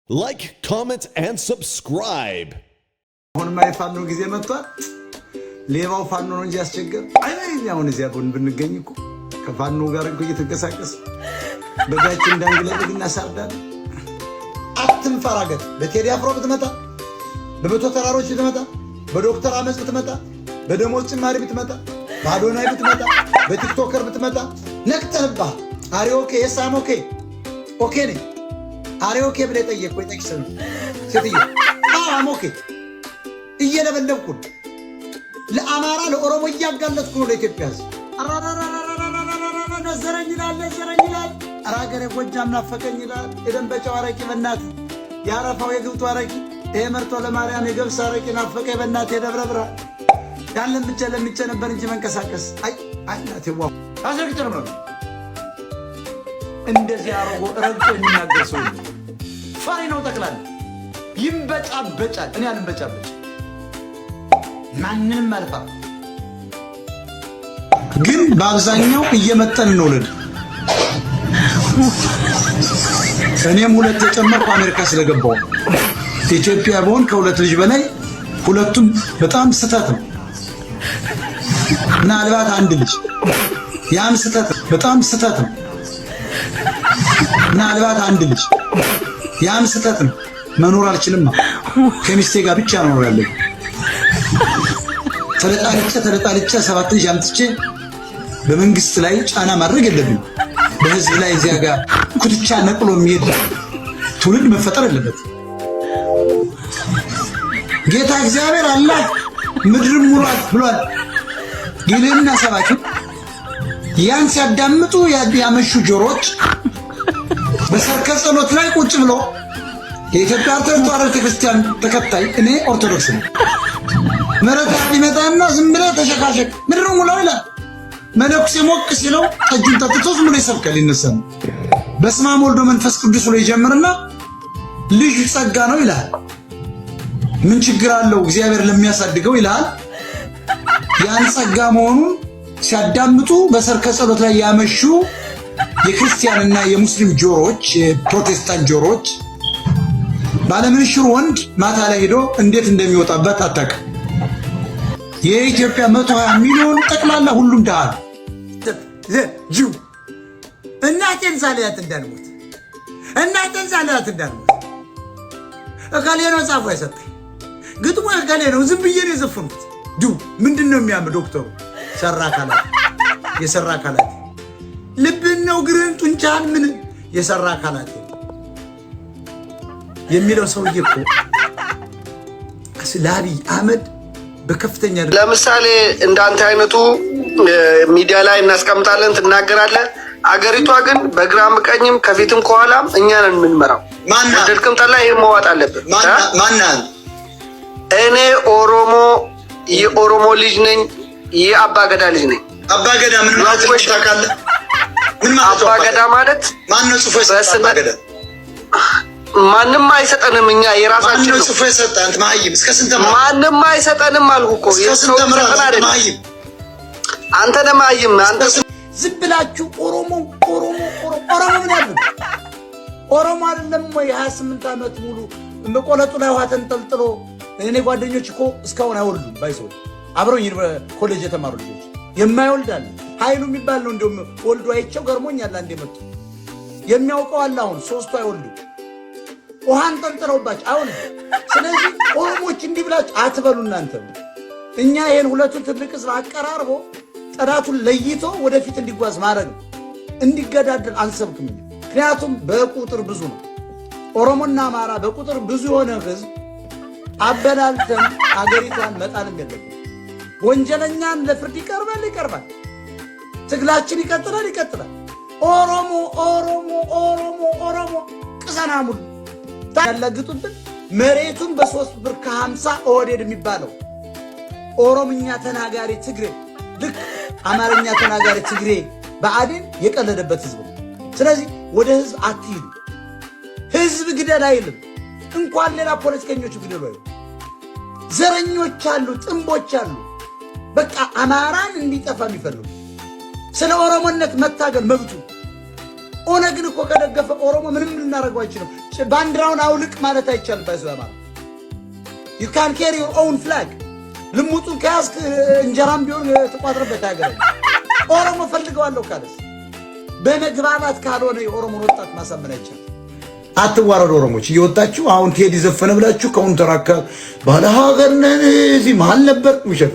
Like, comment, and subscribe. አሁን ማይፋኑ ጊዜ መጥቷል። ሌባው ፋኑ ነው እንጂ ያስቸገር አይናኛውን እዚያ ቦን ብንገኝ እኮ ከፋኑ ጋር እኮ እየተንቀሳቀስ በጋችን እንዳንግለጥና ሳርዳል አትንፈራገጥ። በቴዲ አፍሮ ብትመጣ፣ በመቶ ተራሮች ብትመጣ፣ በዶክተር አመጽ ብትመጣ፣ በደሞዝ ጭማሪ ብትመጣ፣ በአዶናይ ብትመጣ፣ በቲክቶከር ብትመጣ ነቅተንባ አሪኦኬ የሳሞኬ ኦኬ ነኝ አሪኦኬ ብለህ ጠየቅ ወይ ጠቅሰን ሴትዮ አሞኬ እየለበለብኩ ለአማራ ለኦሮሞ እያጋለጥኩ ነው ለኢትዮጵያ ሕዝብ ነዘረኝ ይላል አራገሬ ጎጃም ናፈቀኝ ይላል የደንበጫው አረቂ በእናት ያረፋው የግብቱ አረቂ ይሄ መርቶ ለማርያም የገብስ አረቂ ናፈቀኝ በእናት የደብረ ብርሃን ያለን ብቻ ለምቼ ነበር እንጂ መንቀሳቀስ አይ እናቴ ዋው አዘግተር ነው እንደዚህ አሮጎ ረግጦ የሚናገር ሰው ፋሪ ነው ጠቅላላ ይንበጫበጫል። እኔ አልንበጫበጭ ማንንም አልፋ ግን በአብዛኛው እየመጠን ነው ልድ እኔም ሁለት ተጨመርኩ አሜሪካ ስለገባው ኢትዮጵያ በሆን ከሁለት ልጅ በላይ ሁለቱም በጣም ስተት ነው። ምናልባት አንድ ልጅ ያም ስተት በጣም ስተት ነው። ምናልባት አንድ ልጅ ያም ስተት ነው። መኖር አልችልም ከሚስቴ ጋር ብቻ ነው ያለኝ። ተለጣልጬ ሰባት ልጅ አምጥቼ በመንግስት ላይ ጫና ማድረግ የለብኝ። በህዝብ ላይ እዚያ ጋር ኩትቻ ነቅሎ የሚሄድ ትውልድ መፈጠር የለበት። ጌታ እግዚአብሔር አላህ ምድርም ሙሏት ብሏል። ጌሌና ሰባኪ ያን ሲያዳምጡ ያመሹ ጆሮች በሰርከ ጸሎት ላይ ቁጭ ብሎ የኢትዮጵያ ኦርቶዶክስ ተዋሕዶ ክርስቲያን ተከታይ እኔ ኦርቶዶክስ ነኝ። መረታ ቢመጣና ዝም ብለህ ተሸካሸክ ምድር ሙላው ይላል። መነኩሴ ሞቅ ሲለው ጠጁን ጠጥቶ ዝም ብሎ ይሰብካል ይነሳል። በስመ አብ ወወልድ ወመንፈስ ቅዱስ ብሎ ይጀምርና ልጅ ጸጋ ነው ይላል። ምን ችግር አለው እግዚአብሔር ለሚያሳድገው ይላል። ያን ጸጋ መሆኑን ሲያዳምጡ በሰርከ ጸሎት ላይ ያመሹ የክርስቲያንና የሙስሊም ጆሮች የፕሮቴስታንት ጆሮች ባለምንሽር ወንድ ማታ ላይ ሄዶ እንዴት እንደሚወጣበት አታውቅም። የኢትዮጵያ 120 ሚሊዮን ጠቅላላ ሁሉም ዳል ጁ እናቴን ሳልያት እንዳልሞት እከሌ ነው ጻፎ ያሰጠኝ ግጥሞ እከሌ ነው ዝም ብዬ ነው የዘፈኑት። ዱ ምንድነው የሚያምር ዶክተሩ የሰራ አካላት ልብን ነው ግርን ጡንቻን ምን የሰራ አካላት የሚለው ሰውዬ እኮ ለአብይ አህመድ በከፍተኛ ለምሳሌ እንዳንተ አይነቱ ሚዲያ ላይ እናስቀምጣለን ትናገራለህ። አገሪቷ ግን በግራም ቀኝም ከፊትም ከኋላም እኛ ነን የምንመራው። ወደድክም ጠላ ይሄ መዋጥ አለብን። ማናን እኔ የኦሮሞ ልጅ ነኝ። የአባገዳ ልጅ ነኝ። አባገዳ ምን ማለት ነው ታውቃለህ? አባገዳ ማለት ማን ነው ጽፎ አባገዳ ማንም አይሰጠንም። እኛ የራሳችን ነው ጽፎ የሰጠ አንተ ማይም እስከ ስንት ማንም አይሰጠንም አልኩ እኮ የሰው ተሰጠን አይደል? አንተ ለማይም አንተ ዝም ብላችሁ ኦሮሞ ምን ያለው ኦሮሞ አይደለም ወይ? 28 ዓመት ሙሉ በቆለጡ ላይ ውሃ ተንጠልጥሎ እኔ ጓደኞች እኮ እስካሁን አይወልዱም። ባይሰው አብረውኝ ኮሌጅ የተማሩ ልጆች የማይወልዳል ኃይሉ የሚባል ነው። እንደውም ወልዶ አይቼው ገርሞኛል። አንዴ መጡ የሚያውቀው አለ። አሁን ሶስቱ አይወልዱ ውሃን ጠንጥረውባቸው አይወልዱ። ስለዚህ ኦሮሞች እንዲህ ብላችሁ አትበሉ እናንተ። እኛ ይሄን ሁለቱ ትልቅ ህዝብ አቀራርቦ ጠላቱን ለይቶ ወደፊት እንዲጓዝ ማድረግ ነው። እንዲገዳደል አንሰብክም። ምክንያቱም በቁጥር ብዙ ነው። ኦሮሞና አማራ በቁጥር ብዙ የሆነ ህዝብ አበላልተን አገሪቷን መጣልም የለብንም። ወንጀለኛን ለፍርድ ይቀርባል። ትግላችን ይቀጥላል። ኦሮሞ ቅሰናሙል ያላግጡብን መሬቱን በ3 ብር ከ50 ኦህዴድ የሚባለው ኦሮምኛ ተናጋሪ ትግሬ ልክ አማርኛ ተናጋሪ ትግሬ በአዴን የቀለደበት ህዝብ ነው። ስለዚህ ወደ ህዝብ አትሂዱ። ህዝብ ግደል አይልም። እንኳን ሌላ ፖለቲከኞች ግደሉ አይሉ። ዘረኞች አሉ፣ ጥንቦች አሉ። በቃ አማራን እንዲጠፋ የሚፈልጉ ስለ ኦሮሞነት መታገል መብቱ ኦነግን እኮ ከደገፈ ኦሮሞ ምንም ልናደርገው አይችልም። ባንዲራውን አውልቅ ማለት አይቻልም። ባይዘማ you can carry your own flag ልሙጡን ከያዝክ እንጀራም ቢሆን ተቋጥረበት ያገራል። ኦሮሞ ፈልገዋለሁ ካለስ በመግባባት ካልሆነ የኦሮሞ ወጣት ማሳመን አይቻልም። አትዋረዱ ኦሮሞች እየወጣችሁ አሁን ቴዲ ዘፈነ ብላችሁ ካውንተራካ ባለ ሀገር ነን እዚህ መሀል ነበር ውሸት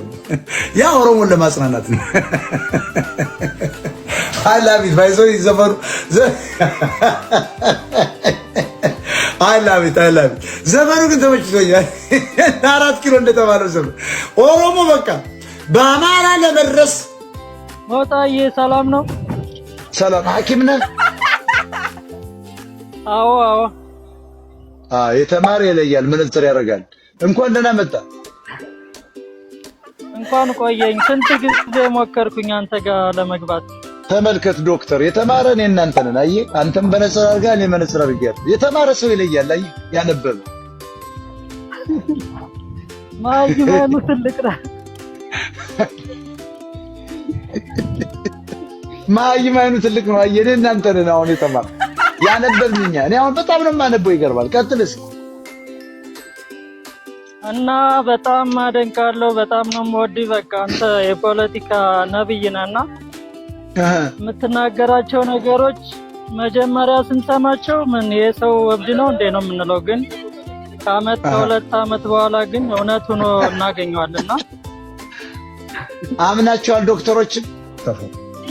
ያ ኦሮሞን ለማጽናናት ነው። አላቢት ባይዞ ይዘፈሩ አላቢት ዘፈኑ ግን ተመችቶኛል። 4 ኪሎ እንደተባለው ዘፈን ኦሮሞ በቃ በአማራ ለመድረስ ሞጣዬ ሰላም ነው? ሰላም ሐኪም ነህ? አዎ የተማረ ይለያል መነጽር ያደርጋል። እንኳን ደህና መጣ። እንኳን ቆየኝ። ስንት ጊዜ ሞከርኩኝ አንተ ጋር ለመግባት። ተመልከት ዶክተር የተማረ እኔ እናንተ ነን። አየህ አንተም መነጽር አድርገህ እኔ መነጽር አድርጌያለሁ። የተማረ ሰው ይለያል። አየህ ያነበበ ማይማኑ ትልቅ ነው። ማይማኑ ትልቅ ነው። አየህ እኔ እናንተ ነን አሁን የተማረ ያነበብንኛ። እኔ አሁን በጣም ነው የማነበው። ይገርማል። ቀጥል እስኪ። እና በጣም አደንቃለሁ። በጣም ነው የምወድህ። በቃ አንተ የፖለቲካ ነብይ ነህና የምትናገራቸው ነገሮች መጀመሪያ ስንሰማቸው ምን የሰው እብድ ነው እንዴ ነው የምንለው፣ ግን ከአመት ከሁለት አመት በኋላ ግን እውነት ሆኖ እናገኘዋለንና አምናቸዋል ዶክተሮችን።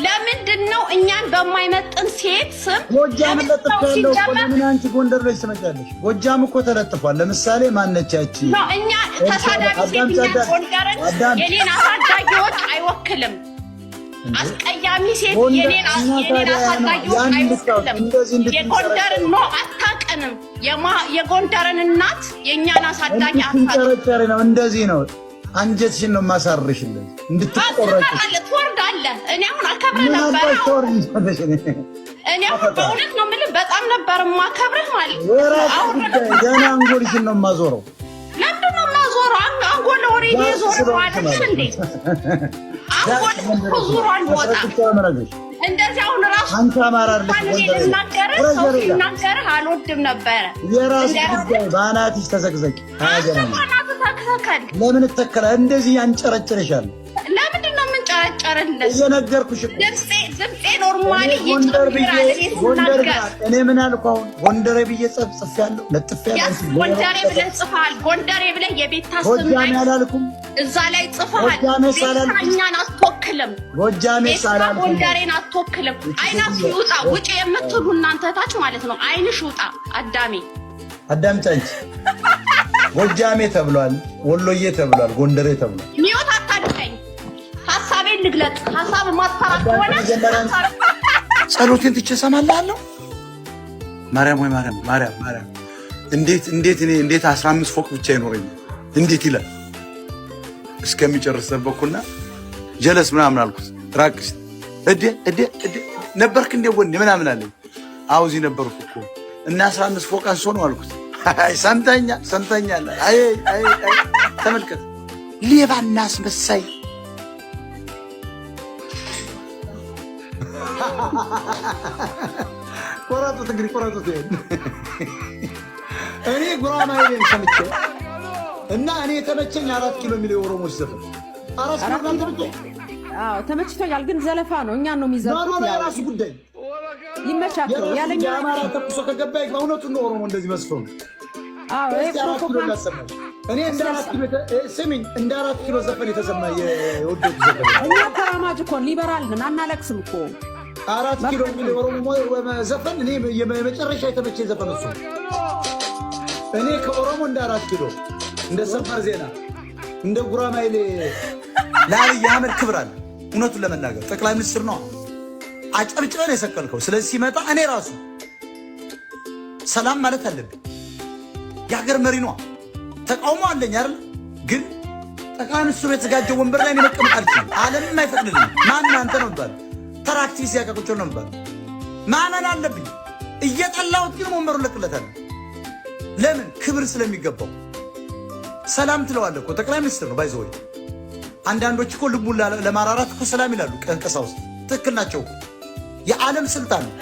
ለምንድን ነው እኛን በማይመጥን ሴት ስም ጎጃም ተለጥፏል? ለምን አንቺ ጎንደር ላይ ትመጫለሽ? ጎጃም እኮ ተለጥፏል። ለምሳሌ ማነቻቺ ነው እኛ ተሳዳቢ ሴት እኛ ጎንደርን የኔን አሳዳጊዎች አይወክልም። አስቀያሚ ሴት የኔን አሳዳጊዎች አይወክልም። የጎንደርን ነው አታቀንም። የጎንደርን እናት የኛን አሳዳጊ አታቀንም ነው። እንደዚህ ነው አንጀትሽን ነው ማሳርሽልኝ እንድትቆረጭ ትወርዳለህ። እኔ አሁን አከብርህ ነበር። እኔ አሁን በእውነት ነው የምልህ በጣም ነበር የማከብርህ ማለት ነው። አሁን ገና አንጎልሽን ነው የማዞረው። ለምንድን ነው የማዞረው? አንጎል ኦሬዲ ዞር ማለት እንዴ? አንጎል ዞሯል ወጣ እንደዚህ አሁን ራሱ አንተ አማራ አይደለሽ። ሰው ሲናገርህ አልወድም ነበረ። የራስ ጉዳይ በአናትሽ ተዘግዘቂ። ለምን ተከለ እንደዚህ ያንጨረጨረሻል? ለምንድን ነው የምንጨረጨርልህ? እየነገርኩሽ እኮ ድምጼ ኖርማሊ ይጨምራል። እኔ ምን አልኩ? አሁን ጎንደሬ ብዬ ጽፌያለሁ፣ ለጥፌያለሁ። ጎንደሬ ብለህ ጽፈሃል። ጎንደሬ ብለህ የቤት ታስብ ጎጃሜ አላልኩም? እዛ ላይ ጽፈሃል። እኛን አትወክልም። ጎጃሜ ሳላልኩም ጎንደሬን አትወክልም። አይናችሁ ይውጣ። ውጪ የምትሉ እናንተ ታች ማለት ነው። አይንሽ ይውጣ። አዳምጪኝ። ጎጃሜ ተብሏል፣ ወሎዬ ተብሏል፣ ጎንደሬ ተብሏል። ሚውት አታድርገኝ። ሐሳቤን ልግለጥ። ሐሳብ ማስፈራት ሆነ ጸሎቴን ትቼ እሰማልሃለሁ። ማርያም ወይ ማርያም እንዴት 15 ፎቅ ብቻ ይኖረኛል? እንዴት ይላል እስከሚጨርስ ጠበቅኩና ጀለስ ምናምን አልኩት። ራቅስ እዴ ነበርክ እንደ ወንድ ምናምን አለኝ። አውዚ ነበርኩ እኮ እና 15 ፎቅ አንሶ ነው አልኩት። አይ ሰምተኛል። አይ ተመልከት፣ ሌባና አስመሳይ ቆራጡት እንግዲህ ቆራጡት። እኔ ጉራማይሌን ሰምቼ እና እኔ የተመቸኝ 4 ኪሎ የሚለው የኦሮሞች ዘፈን 4 ኪሎ ተመቸኝ። አዎ ተመችቶኛል፣ ግን ዘለፋ ነው። እኛን ነው የሚዘፍኑት። ነው የራሱ ጉዳይ ይመቻቸው ያለኛ አማራ ተኩሶ ከገባ በእውነቱን ነው ኦሮሞ እንደዚህ መስፈው። አዎ እኔ እንደ 4 ኪሎ ስሚኝ፣ እንደ 4 ኪሎ ዘፈን የተሰማ የወደዱ ዘፈን እኛ ተራማጅ እኮ ሊበራል ነን፣ አናለቅስም እኮ 4 ኪሎ የሚለው የኦሮሞ ዘፈን እኔ የመጨረሻ የተመቸኝ ዘፈን እሱ። እኔ ከኦሮሞ እንደ 4 ኪሎ እንደ ሰፈር ዜና እንደ ጉራማይሌ ለአብይ አህመድ ክብር አለ። እውነቱን ለመናገር ጠቅላይ ሚኒስትር ነው አጨብጭበን የሰቀልከው። ስለዚህ ሲመጣ እኔ ራሱ ሰላም ማለት አለብኝ። የሀገር መሪ ነው። ተቃውሞ አለኝ አይደል? ግን ጠቅላይ ሚኒስትሩ የተዘጋጀው ወንበር ላይ መቀመጥ አልችልም። ዓለምም አይፈቅድልኝም። ማን አንተ ነው ባል ተራክቲስ ያቀቁጭ ነው ባል ማመን አለብኝ። እየጠላሁት ግን ወንበሩን ለቅለታለሁ። ለምን? ክብር ስለሚገባው። ሰላም ትለዋለህ እኮ ጠቅላይ ሚኒስትር ነው ባይዘው። አንዳንዶች እኮ ልቡን ለማራራት እኮ ሰላም ይላሉ። ቀንቀሳውስጥ ትክክል ናቸው። የዓለም ስልጣን ነው።